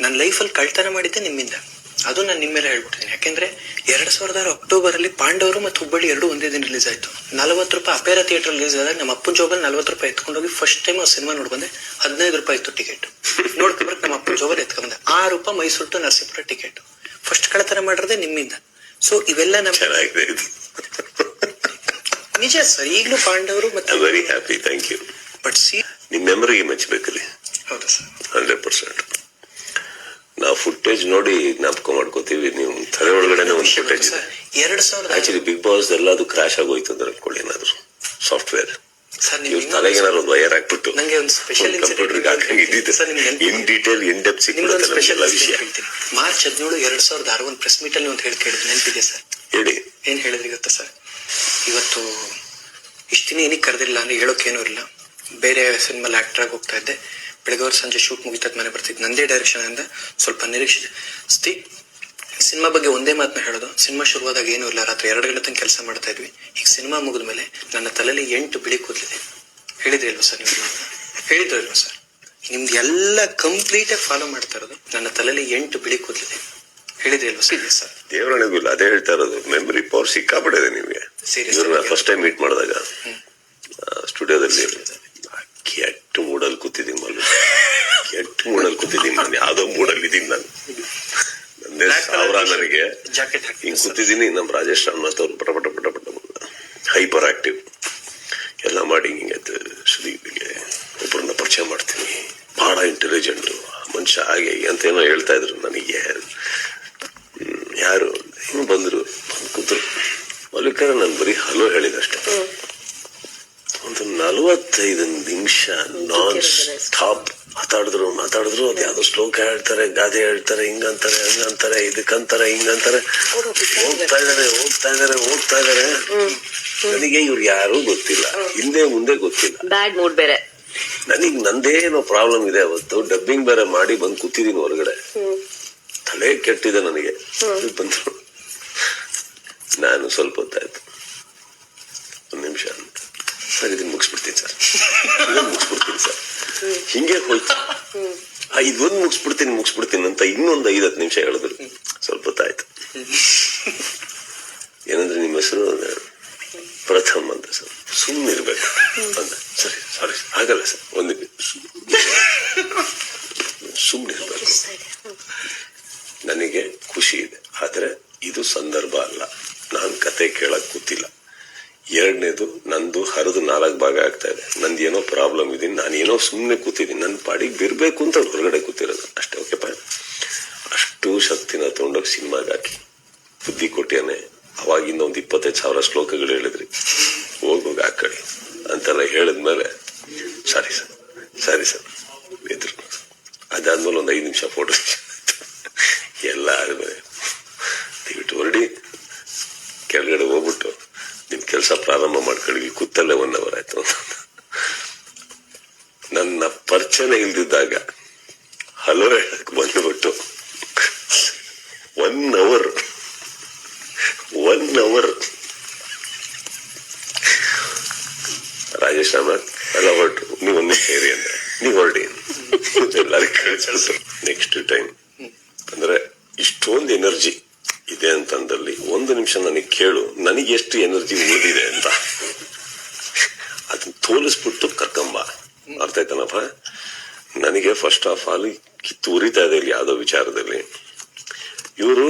ನನ್ನ ಲೈಫಲ್ಲಿ ಕಳ್ತನ ಮಾಡಿದ್ದೆ ನಿಮ್ಮಿಂದ. ಅದು ನಾನು ನಿಮ್ಮ ಮೇಲೆ ಹೇಳ್ಬಿಟ್ಟಿದ್ದೀನಿ. ಯಾಕೆಂದ್ರೆ 2006 ಅಕ್ಟೋಬರ್ ಅಲ್ಲಿ ಪಾಂಡವರು ಮತ್ತು ಹುಬ್ಬಳ್ಳಿ ಎರಡು ಒಂದೇ ದಿನ ರಿಲೀಸ್ ಆಯ್ತು. 40 ರೂಪಾಯಿ ಅಪೇರಾ ಥಿಯೇಟರ್ ರಿಲೀಸ್ ಆದಾಗ ನಮ್ಮ ಅಪ್ಪನ ಜೋಬಲ್ಲಿ 40 ರೂಪಾಯಿ ಎತ್ಕೊಂಡೋಗಿ ಫಸ್ಟ್ ಟೈಮ್ ಆ ಸಿನಿಮಾ ನೋಡ್ಬಂದೆ. 15 ರೂಪಾಯಿ ಇತ್ತು ಟಿಕೆಟ್. ನೋಡ್ಕೊಂಡ್ರೆ ನಮ್ಮ ಅಪ್ಪನ ಜೋಬಲ್ಲಿ ಎತ್ಕೊಂಡ್ಬಂದೆ. 6 ರೂಪಾಯಿ Mysuru to Narasipura ticket. First ಕಳ್ತನ ಮಾಡಿರೋದೇ ನಿಮ್ಮಿಂದ. ಸೊ ಇವೆಲ್ಲ ಚೆನ್ನಾಗಿದೆ. ನಿಜ ಸರ್. ಈಗಲೂ ಪಾಂಡವರು ಮತ್ತೆ very happy. Thank you. But ನಿಮ್ ಮೆಮರಿಗೆ ಮೆಚ್ಚಬೇಕಲ್ಲಿ. ಹೌದಾ ಸರ್? 100%. ನಾವು ಫುಟೇಜ್ ನೋಡಿ ಜ್ಞಾಪಕ ಮಾಡ್ಕೋತೀವಿ. ನೀವು ತಲೆ ಒಳಗಡೆ ಒಂದು ಫುಟೇಜ್ ಇದೆ. 2000 ಆಕ್ಚುಲಿ ಬಿಗ್ ಬಾಸ್ ಎಲ್ಲ ಅದು ಕ್ರಾಶ್ ಆಗೋಯ್ತು ಅಂದ್ರೆ ಅನ್ಕೊಳ್ಳಿ, ಏನಾದ್ರು ಸಾಫ್ಟ್ವೇರ್ ಸರ್ ಇವ್ರ ತಲೆಗೆ ಏನಾದ್ರು ಒಂದು ವೈರ್ ಹಾಕ್ಬಿಟ್ಟು ನಂಗೆ ಒಂದು ಸ್ಪೆಷಲ್ ಕಂಪ್ಯೂಟರ್ಗೆ ಹಾಕಂಗೆ ಇದ್ದಿದೆ. In detail in depth special ವಿಷಯ. ಮಾರ್ಚ್ 17, 2006 ಒಂದು ಪ್ರೆಸ್ ಮೀಟ್ ಅಲ್ಲಿ ಒಂದು ಕೇಳಿದ್ದು ನೆನಪಿದೆ ಸರ್? ಹೇಳಿ. ಏನ್ ಹೇಳಿದ್ರಿ ಗೊತ್ತಾ ಸರ್? ಇವತ್ತು ಇಷ್ಟು ದಿನ ಏನಕ್ಕೆ ಕರೆದಿಲ್ಲ ಅಂದ್ರೆ ಹೇಳೋಕೇನೂ ಇಲ್ಲ, ಬೇರೆ ಸಿನಿಮಾ ಆಕ್ಟರ್ ಆಗಿ ಹೋಗ್ತಾ ಇದ್ದೆ, ಬೆಳಗ್ಗೆ ಸಂಜೆ ಶೂಟ್ ಮುಗಿತದ ಮನೆ ಬರ್ತಿದ್ದೆ, ನಂದೇ ಡೈರೆಕ್ಷನ್ ಇಂದ ಸ್ವಲ್ಪ ನಿರೀಕ್ಷೆ ಸಿನಿಮಾ ಬಗ್ಗೆ ಒಂದೇ ಮಾತನ್ನ ಹೇಳೋದು. ಸಿನಿಮಾ ಶುರುವಾದಾಗ ಏನೂ ಇಲ್ಲ, ರಾತ್ರಿ 2 ಗಂಟೆ ತನಕ ಕೆಲಸ ಮಾಡ್ತಾ ಇದ್ವಿ. ಈಗ ಸಿನಿಮಾ ಮುಗಿದ್ಮೇಲೆ ನನ್ನ ತಲೆಯಲ್ಲಿ 8 ಬಿಳಿ ಕೂದಲಿದೆ. ಹೇಳಿದ್ರಿ ಇಲ್ವಾ ಸರ್? ನೀವು ಹೇಳಿದ್ರು ಇಲ್ವಾ ಸರ್? ನಿಮ್ದು ಎಲ್ಲ ಕಂಪ್ಲೀಟ್ ಆಗಿ ಫಾಲೋ ಮಾಡ್ತಾ ಇರೋದು. ನನ್ನ ತಲೆಯಲ್ಲಿ 8 ಬಿಳಿ ಕೂದಲಿದೆ. ಹೇಳಿದ್ರಿ ಇಲ್ವಾ ಸರ್? ಸರ್ ದೇವರಣಿಗಿಲ್ಲ, ಅದೇ ಹೇಳ್ತಾ ಇರೋದು. ಮೆಮರಿ ಪವರ್ ಸಿಕ್ಕಾಪಡಿದೆ ನಿಮ್ಗೆ. ಇವ್ರನ್ನ ಫಸ್ಟ್ ಟೈಮ್ ಮೀಟ್ ಮಾಡಿದಾಗ ಸ್ಟುಡಿಯೋದಲ್ಲಿ ಕೆಟ್ಟ ಮೂಡಲ್ಲಿ ಕೂತಿದ್ದೀನಿ ಮಲ್ಲು. ಕೆಟ್ಟ ಮೂಡಲ್ಲಿ ಕೂತಿದ್ದೀನಿ ನಾನು. ಯಾವ್ದೋ ಮೂಡಲ್ಲಿ ಇದ್ದೀನಿ ನಾನು. ನಂದೇ ಸಾವಿರ ನನಗೆ ಜಾಕೆಟ್ ಹಿಂಗ್ ಕೂತಿದ್ದೀನಿ. ನಮ್ ರಾಜೇಶ್ ರಾಮನಾಥ್ ಅವ್ರು ಪಟ ಪಟ ಪಟ ಪಟ ಹೈಪರ್ ಆಕ್ಟಿವ್ ಎಲ್ಲ ಮಾಡಿ ಹಿಂಗೆ ಸುದೀಪ್ಗೆ ಒಬ್ಬರನ್ನ ಪರಿಚಯ ಮಾಡ್ತೀನಿ. ಬಹಳ ಇಂಟೆಲಿಜೆಂಟ್ ಮನುಷ್ಯ, ಹಾಗೆ ಅಂತ ಏನೋ ಹೇಳ್ತಾ ಇದ್ರು ನನಗೆ. ಯಾರು ಹಿಂಗ್ ಬಂದ್ರು, ಕೂತ್ರು. ಮಲ್ಲಿಕಾರ ನಾನು ಬರೀ ಹಲೋ ಹೇಳಿದಷ್ಟೇ. ಒಂದು 45 ನಿಮಿಷ ನಾನ್ ಸ್ಟಾಪ್ ಮಾತಾಡಿದ್ರು. ಅದ್ ಯಾವ್ದೋ ಶ್ಲೋಕ ಹೇಳ್ತಾರೆ, ಗಾದೆ ಹೇಳ್ತಾರೆ, ಹಿಂಗಂತಾರೆ, ಹಂಗಂತಾರೆ, ಇದಕ್ಕಂತಾರೆ, ಹಿಂಗಂತಾರೆ. ಹೋಗ್ತಾ ಇದಾರೆ. ನನಗೆ ಇವ್ರು ಯಾರು ಗೊತ್ತಿಲ್ಲ, ಹಿಂದೆ ಮುಂದೆ ಗೊತ್ತಿಲ್ಲ. ಬ್ಯಾಡ್ ಮೂಡ್ ಬೇರೆ. ನನಗ್ ನಂದೇನೋ ಪ್ರಾಬ್ಲಮ್ ಇದೆ. ಅವತ್ತು ಡಬ್ಬಿಂಗ್ ಬೇರೆ ಮಾಡಿ ಬಂದ್ ಕೂತಿದೀನಿ ಹೊರಗಡೆ. ತಲೆ ಕೆಟ್ಟಿದೆ ನನಗೆ. ಬಂದ್ರು. ನಾನು ಸ್ವಲ್ಪ ಹೊತ್ತಾಯ್ತು, 1 ನಿಮಿಷ ಸರ್ ಇದನ್ನ ಮುಗಿಸ್ಬಿಡ್ತೀನಿ ಸರ್, ಹಿಂಗೆ ಹೋಯ್ತು. ಇದೊಂದು ಮುಗಿಸ್ಬಿಡ್ತೀನಿ ಅಂತ ಇನ್ನೊಂದು 5-10 ನಿಮಿಷ ಹೇಳಿದ್ರು. ಸ್ವಲ್ಪ ಹೊತ್ತಾಯ್ತು. ಏನಂದ್ರೆ ನಿಮ್ಮ ಹೆಸರು? ಪ್ರಥಮ್ ಅಂತ ಸರ್. ಸುಮ್ಮನಿರ್ಬೇಕು ಅಂದ. ಸರಿ ಸಾರಿ ಆಗಲ್ಲ ಸರ್, ಸುಮ್ಮನಿರ್ಬೇಕು. ನನಗೆ ಖುಷಿ ಇದೆ, ಆದ್ರೆ ಇದು ಸಂದರ್ಭ ಅಲ್ಲ. ನಾನು ಕತೆ ಕೇಳಕ್ ಕೂತಿಲ್ಲ. 2ನೇದು, ನಂದು ಹರಿದು 4 ಭಾಗ ಆಗ್ತಾ ಇದೆ. ನಂದು ಏನೋ ಪ್ರಾಬ್ಲಮ್ ಇದೆ, ನಾನೇನೋ ಸುಮ್ಮನೆ ಕೂತಿದ್ದೀನಿ. ನನ್ನ ಪಾಡಿಗೆ ಬಿರ್ಬೇಕು ಅಂತ ಹೊರಗಡೆ ಕೂತಿರೋದು ಅಷ್ಟೇ. ಓಕೆಪ್ಪ, ಅಷ್ಟು ಶಕ್ತಿನ ತಗೊಂಡೋಗಿ ಸಿನಿಮಾಗೆ ಹಾಕಿ ಬುದ್ಧಿ ಕೊಟ್ಟಿಯಾನೆ. ಅವಾಗಿಂದ ಒಂದು 25,000 ಶ್ಲೋಕಗಳು ಹೇಳಿದ್ರಿ, ಹೋಗೋಗಿ ಹಾಕಡಿ ಅಂತೆಲ್ಲ ಹೇಳಿದ್ಮೇಲೆ ಸರಿ ಸರ್ ಇದ್ರು. ಅದಾದ್ಮೇಲೆ ಒಂದು 5 ನಿಮಿಷ ಫೋಟೋ ಎಲ್ಲ ಆದ್ಮೇಲೆ ದಯವಿಟ್ಟು ಹೊರಡಿ, ಕೆಳಗಡೆ ಹೋಗ್ಬಿಟ್ಟು ನಿಮ್ ಕೆಲಸ ಪ್ರಾರಂಭ ಮಾಡ್ಕೊಳ್ಳಿ. ಕೂತಲ್ಲೇ 1 ಅವರ್ ಆಯ್ತು. ನನ್ನ ಪರಿಚಯ ಇಲ್ದಿದ್ದಾಗ ಹಲೋ ಹೇಳಕ್ ಬಂದ್ಬಿಟ್ಟು 1 ಅವರ್ ರಾಜೇಶ್ ರಾಮನಾಥ್ ಎಲ್ಲ ಹೊರಟು. ನೀವು 1 ನಿಮಿಷ ಏರಿ ಅಂದ್ರೆ ನೀವು ಹೊರಡಿ ಎಲ್ಲರಿಗೂ ಕಳಿಸ್ತಾರೆ. ನೆಕ್ಸ್ಟ್ ಟೈಮ್ ಅಂದ್ರೆ ಇಷ್ಟೊಂದು ಎನರ್ಜಿ ಇದೆ ಅಂತಂದಲ್ಲಿ 1 ನಿಮಿಷ ನನಗೆ ಕೇಳು, ನನಗೆ ಎಷ್ಟು ಎನರ್ಜಿ ಉಳಿದಿದೆ ಅಂತ. ಅದನ್ನ ತೋಲಿಸ್ಬಿಟ್ಟು ಕರ್ಕೊಂಬ. ಅರ್ಥ ಆಯ್ತಾನಪ್ಪ? ನನಗೆ ಫಸ್ಟ್ ಆಫ್ ಆಲ್ ಕಿತ್ತು ಉರಿತಾ ಇದೆ ಇಲ್ಲಿ ಯಾವ್ದೋ ವಿಚಾರದಲ್ಲಿ. ಇವರು